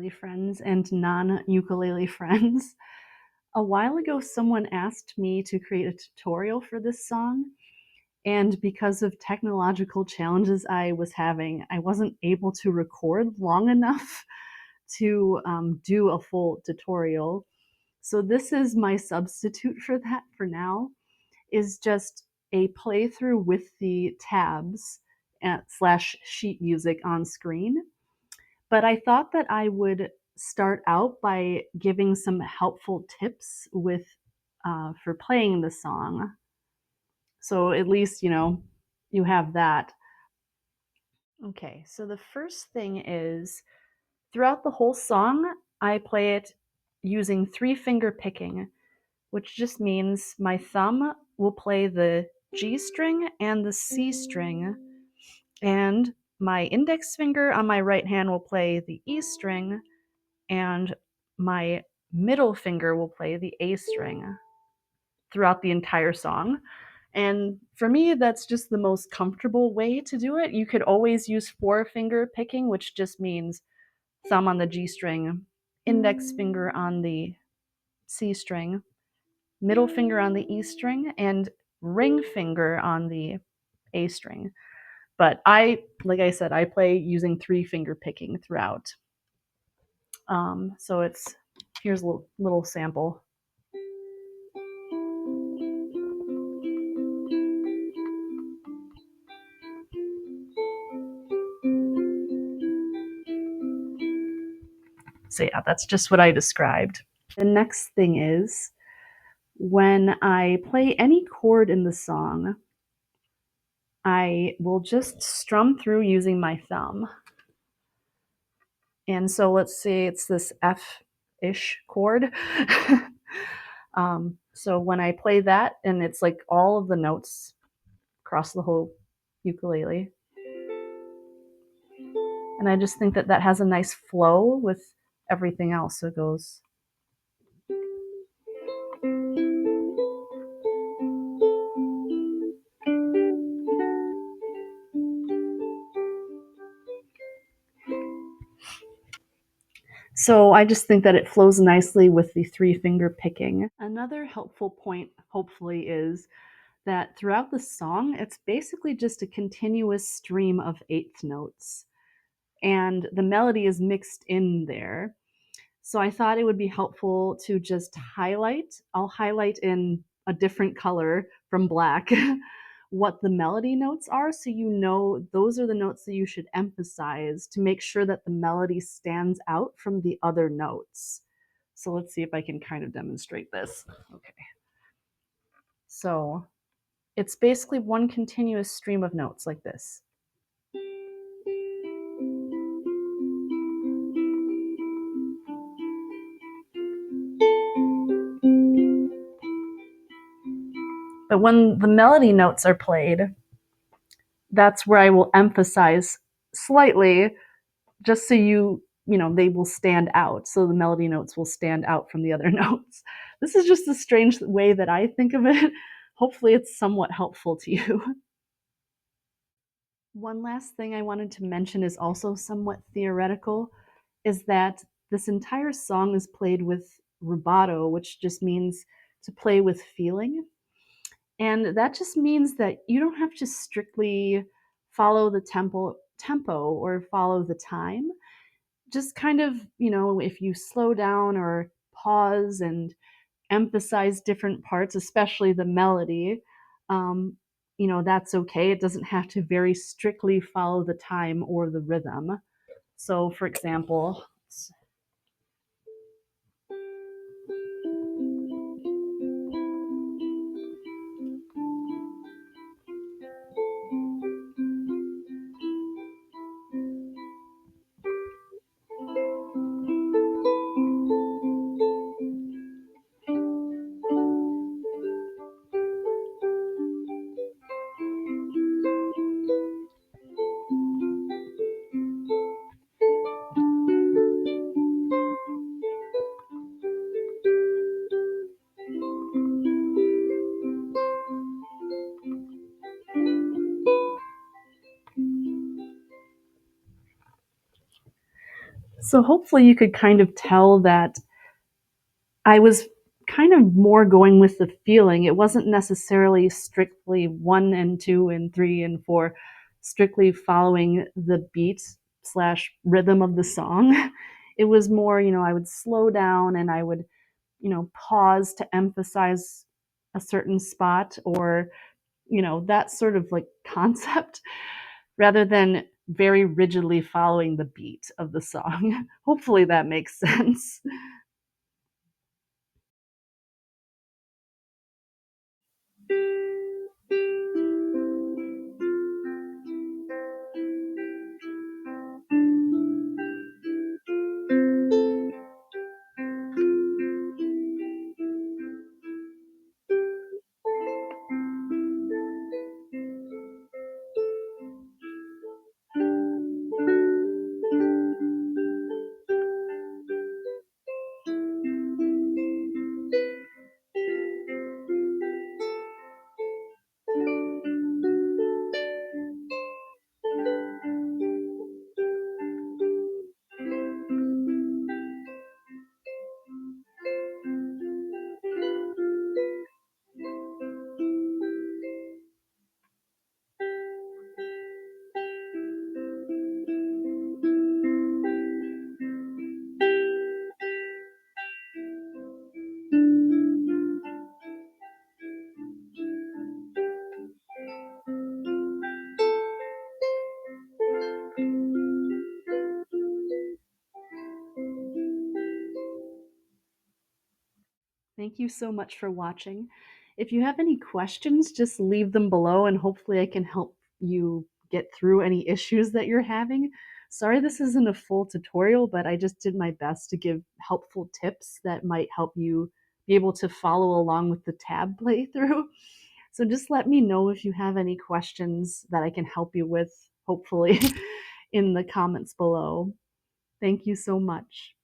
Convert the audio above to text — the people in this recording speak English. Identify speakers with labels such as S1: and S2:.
S1: ukulele friends and non-ukulele friends. A while ago, someone asked me to create a tutorial for this song, and because of technological challenges I was having, I wasn't able to record long enough to do a full tutorial. So this is my substitute for that for now, is just a playthrough with the tabs slash sheet music on screen. But I thought that I would start out by giving some helpful tips with for playing the song. So at least, you have that. Okay, so the first thing is throughout the whole song, I play it using 3-finger picking, which just means my thumb will play the G string and the C string, and my index finger on my right hand will play the E string, and my middle finger will play the A string throughout the entire song. And for me, that's just the most comfortable way to do it. You could always use 4-finger picking, which just means thumb on the G string, index finger on the C string, middle finger on the E string, and ring finger on the A string. But like I said, I play using 3-finger picking throughout. So here's a little sample. So yeah, that's just what I described. The next thing is when I play any chord in the song, I will just strum through using my thumb. And so let's say it's this F-ish chord. So when I play that, and it's like all of the notes across the whole ukulele, and I just think that that has a nice flow with everything else. So it goes. So I just think that it flows nicely with the 3-finger picking. Another helpful point, hopefully, is that throughout the song, it's basically just a continuous stream of eighth notes, and the melody is mixed in there. So I thought it would be helpful to just highlight. I'll highlight in a different color from black what the melody notes are, so you know those are the notes that you should emphasize to make sure that the melody stands out from the other notes. So let's see if I can kind of demonstrate this. Okay. So it's basically one continuous stream of notes like this. But when the melody notes are played, that's where I will emphasize slightly, just so they will stand out. So the melody notes will stand out from the other notes. This is just a strange way that I think of it. Hopefully it's somewhat helpful to you. One last thing I wanted to mention is also somewhat theoretical, is that this entire song is played with rubato, which just means to play with feeling. And that just means that you don't have to strictly follow the tempo or follow the time. Just kind of, if you slow down or pause and emphasize different parts, especially the melody, that's okay. It doesn't have to very strictly follow the time or the rhythm. So, for example, So hopefully you could kind of tell that I was kind of more going with the feeling. It wasn't necessarily strictly 1 and 2 and 3 and 4, strictly following the beat slash rhythm of the song. It was more, I would slow down and I would, pause to emphasize a certain spot or, that sort of like concept rather than very rigidly following the beat of the song. Hopefully that makes sense. Thank you so much for watching. If you have any questions, just leave them below and hopefully I can help you get through any issues that you're having. Sorry this isn't a full tutorial, but I just did my best to give helpful tips that might help you be able to follow along with the tab playthrough. So just let me know if you have any questions that I can help you with, hopefully, in the comments below. Thank you so much.